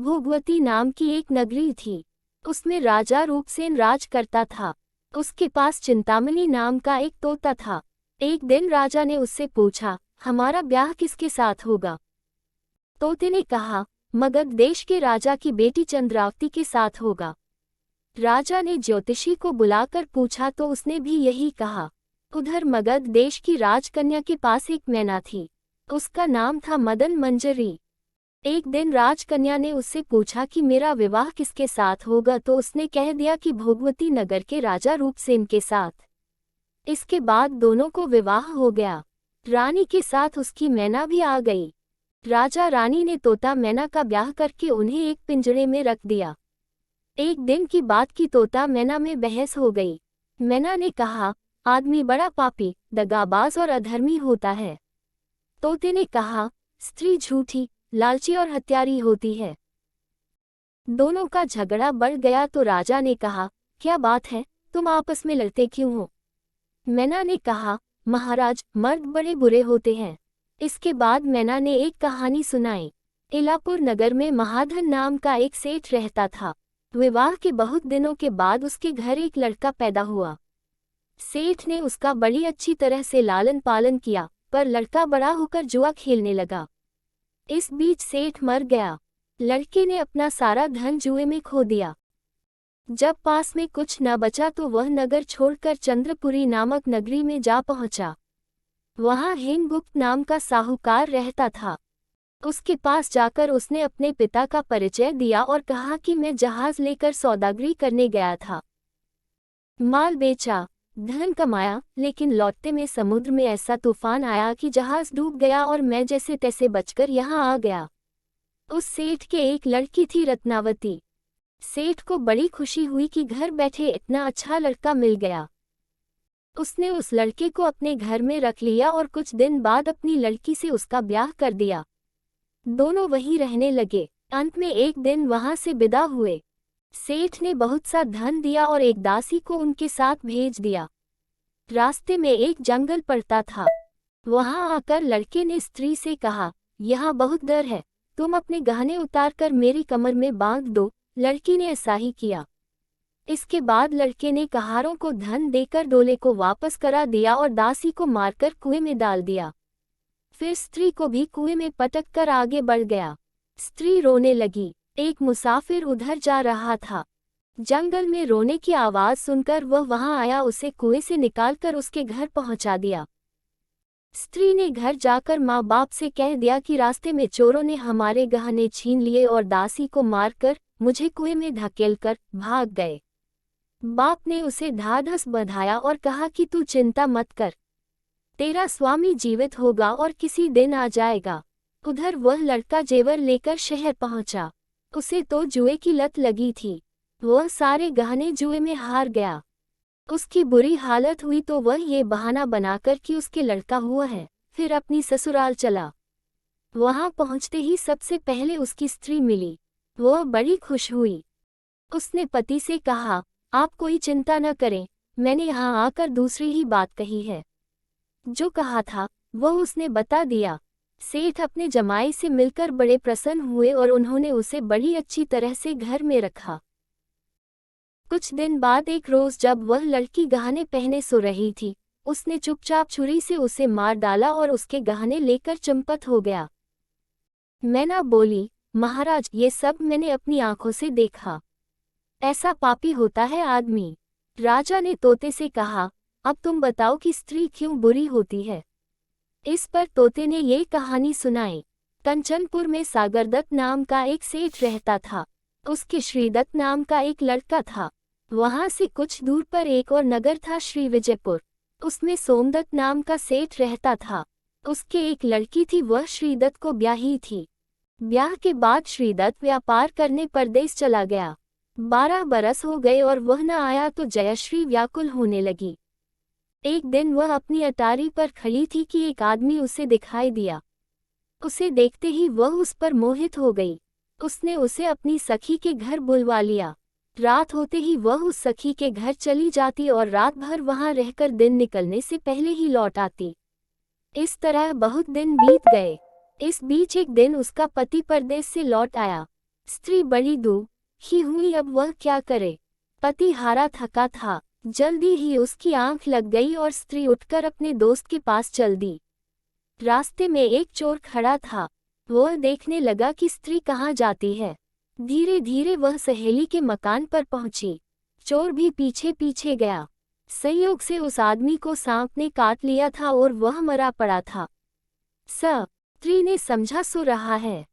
भोगवती नाम की एक नगरी थी। उसमें राजा रूपसेन राज करता था। उसके पास चिंतामणि नाम का एक तोता था। एक दिन राजा ने उससे पूछा, हमारा ब्याह किसके साथ होगा? तोते ने कहा, मगध देश के राजा की बेटी चंद्रावती के साथ होगा। राजा ने ज्योतिषी को बुलाकर पूछा तो उसने भी यही कहा। उधर मगध देश की राजकन्या के पास एक मैना थी। उसका नाम था मदन मंजरी। एक दिन राजकन्या ने उससे पूछा कि मेरा विवाह किसके साथ होगा, तो उसने कह दिया कि भोगवती नगर के राजा रूपसेन के साथ। इसके बाद दोनों को विवाह हो गया। रानी के साथ उसकी मैना भी आ गई। राजा रानी ने तोता मैना का ब्याह करके उन्हें एक पिंजरे में रख दिया। एक दिन की बात की तोता मैना में बहस हो गई। मैना ने कहा, आदमी बड़ा पापी, दगाबाज और अधर्मी होता है। तोते ने कहा, स्त्री झूठी, लालची और हत्यारी होती है। दोनों का झगड़ा बढ़ गया तो राजा ने कहा, क्या बात है, तुम आपस में लड़ते क्यों हो? मैना ने कहा, महाराज, मर्द बड़े बुरे होते हैं। इसके बाद मैना ने एक कहानी सुनाई। इलापुर नगर में महाधन नाम का एक सेठ रहता था। विवाह के बहुत दिनों के बाद उसके घर एक लड़का पैदा हुआ। सेठ ने उसका बड़ी अच्छी तरह से लालन पालन किया, पर लड़का बड़ा होकर जुआ खेलने लगा। इस बीच सेठ मर गया। लड़के ने अपना सारा धन जुए में खो दिया। जब पास में कुछ न बचा तो वह नगर छोड़कर चंद्रपुरी नामक नगरी में जा पहुंचा। वहां हेमगुप्त नाम का साहूकार रहता था। उसके पास जाकर उसने अपने पिता का परिचय दिया और कहा कि मैं जहाज लेकर सौदागरी करने गया था। माल बेचा, धन कमाया, लेकिन लौटते में समुद्र में ऐसा तूफान आया कि जहाज डूब गया और मैं जैसे तैसे बचकर यहाँ आ गया। उस सेठ के एक लड़की थी रत्नावती। सेठ को बड़ी खुशी हुई कि घर बैठे इतना अच्छा लड़का मिल गया। उसने उस लड़के को अपने घर में रख लिया और कुछ दिन बाद अपनी लड़की से उसका ब्याह कर दिया। दोनों वहीं रहने लगे। अंत में एक दिन वहां से विदा हुए। सेठ ने बहुत सा धन दिया और एक दासी को उनके साथ भेज दिया। रास्ते में एक जंगल पड़ता था। वहां आकर लड़के ने स्त्री से कहा, यहाँ बहुत डर है, तुम अपने गहने उतारकर मेरी कमर में बांध दो। लड़की ने ऐसा ही किया। इसके बाद लड़के ने कहारों को धन देकर डोले को वापस करा दिया और दासी को मारकर कुएं में डाल दिया। फिर स्त्री को भी कुएं में पटक कर आगे बढ़ गया। स्त्री रोने लगी। एक मुसाफिर उधर जा रहा था। जंगल में रोने की आवाज सुनकर वह वहां आया, उसे कुएं से निकालकर उसके घर पहुंचा दिया। स्त्री ने घर जाकर माँ बाप से कह दिया कि रास्ते में चोरों ने हमारे गहने छीन लिए और दासी को मारकर मुझे कुएं में धकेलकर भाग गए। बाप ने उसे ढाढ़स बंधाया और कहा कि तू चिंता मत कर, तेरा स्वामी जीवित होगा और किसी दिन आ जाएगा। उधर वह लड़का जेवर लेकर शहर पहुंचा। उसे तो जुए की लत लगी थी। वह सारे गहने जुए में हार गया। उसकी बुरी हालत हुई तो वह ये बहाना बनाकर कि उसके लड़का हुआ है, फिर अपनी ससुराल चला। वहां पहुंचते ही सबसे पहले उसकी स्त्री मिली। वह बड़ी खुश हुई। उसने पति से कहा, आप कोई चिंता न करें, मैंने यहाँ आकर दूसरी ही बात कही है। जो कहा था वह उसने बता दिया। सेठ अपने जमाई से मिलकर बड़े प्रसन्न हुए और उन्होंने उसे बड़ी अच्छी तरह से घर में रखा। कुछ दिन बाद एक रोज जब वह लड़की गहने पहने सो रही थी, उसने चुपचाप छुरी से उसे मार डाला और उसके गहने लेकर चंपत हो गया। मैना बोली, महाराज, ये सब मैंने अपनी आंखों से देखा। ऐसा पापी होता है आदमी। राजा ने तोते से कहा, अब तुम बताओ कि स्त्री क्यों बुरी होती है। इस पर तोते ने ये कहानी सुनाई। कंचनपुर में सागरदत्त नाम का एक सेठ रहता था। उसके श्रीदत्त नाम का एक लड़का था। वहां से कुछ दूर पर एक और नगर था, श्री विजयपुर। उसमें सोमदत्त नाम का सेठ रहता था। उसके एक लड़की थी, वह श्रीदत्त को ब्याही थी। ब्याह के बाद श्रीदत्त व्यापार करने परदेश चला गया। 12 बरस हो गए और वह न आया तो जयश्री व्याकुल होने लगी। एक दिन वह अपनी अटारी पर खड़ी थी कि एक आदमी उसे दिखाई दिया। उसे देखते ही वह उस पर मोहित हो गई। उसने उसे अपनी सखी के घर बुलवा लिया। रात होते ही वह उस सखी के घर चली जाती और रात भर वहां रहकर दिन निकलने से पहले ही लौट आती। इस तरह बहुत दिन बीत गए। इस बीच एक दिन उसका पति परदेश से लौट आया। स्त्री बड़ी दुखी हुई, अब वह क्या करे। पति हारा थका था। जल्दी ही उसकी आंख लग गई और स्त्री उठकर अपने दोस्त के पास चल दी। रास्ते में एक चोर खड़ा था। वह देखने लगा कि स्त्री कहाँ जाती है। धीरे धीरे वह सहेली के मकान पर पहुंची। चोर भी पीछे पीछे गया। संयोग से उस आदमी को सांप ने काट लिया था और वह मरा पड़ा था। स्त्री ने समझा, सो रहा है।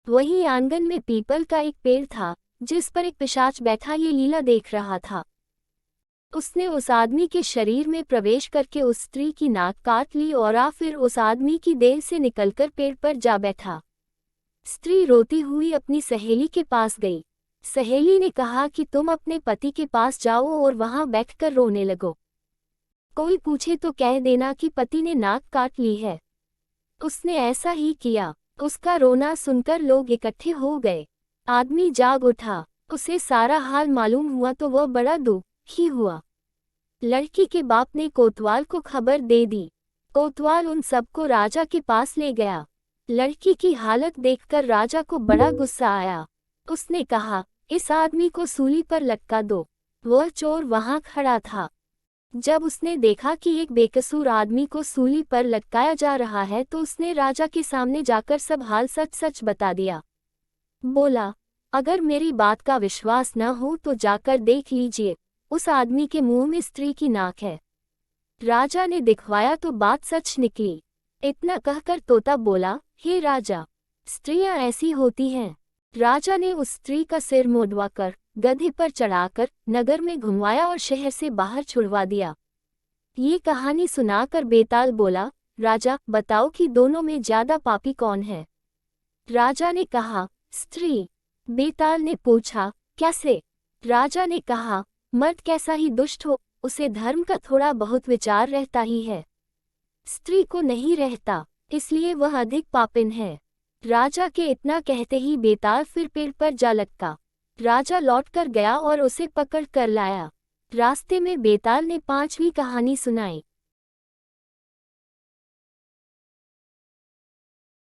वहीं आंगन में पीपल का एक पेड़ था जिस पर एक पिशाच बैठा ये लीला देख रहा था। उसने उस आदमी के शरीर में प्रवेश करके उस स्त्री की नाक काट ली और फिर उस आदमी की देह से निकलकर पेड़ पर जा बैठा। स्त्री रोती हुई अपनी सहेली के पास गई। सहेली ने कहा कि तुम अपने पति के पास जाओ और वहां बैठकर रोने लगो। कोई पूछे तो कह देना कि पति ने नाक काट ली है। उसने ऐसा ही किया। उसका रोना सुनकर लोग इकट्ठे हो गए। आदमी जाग उठा। उसे सारा हाल मालूम हुआ तो वह बड़ा दुखी हुआ। लड़की के बाप ने कोतवाल को खबर दे दी। कोतवाल उन सबको राजा के पास ले गया। लड़की की हालत देखकर राजा को बड़ा गुस्सा आया। उसने कहा, इस आदमी को सूली पर लटका दो। वह चोर वहां खड़ा था। जब उसने देखा कि एक बेकसूर आदमी को सूली पर लटकाया जा रहा है तो उसने राजा के सामने जाकर सब हाल सच सच बता दिया। बोला, अगर मेरी बात का विश्वास न हो तो जाकर देख लीजिए, उस आदमी के मुंह में स्त्री की नाक है। राजा ने दिखवाया तो बात सच निकली। इतना कहकर तोता बोला, हे राजा, स्त्रियां ऐसी होती हैं। राजा ने उस स्त्री का सिर मुड़वाकर गधे पर चढ़ाकर नगर में घुमवाया और शहर से बाहर छुड़वा दिया। ये कहानी सुनाकर बेताल बोला, राजा बताओ कि दोनों में ज्यादा पापी कौन है। राजा ने कहा, स्त्री। बेताल ने पूछा, कैसे। राजा ने कहा, मर्द कैसा ही दुष्ट हो, उसे धर्म का थोड़ा बहुत विचार रहता ही है। स्त्री को नहीं रहता, इसलिए वह अधिक पापिन है। राजा के इतना कहते ही बेताल फिर पेड़ पर जा लटका। राजा लौटकर गया और उसे पकड़ कर लाया। रास्ते में बेताल ने 5वीं कहानी सुनाई।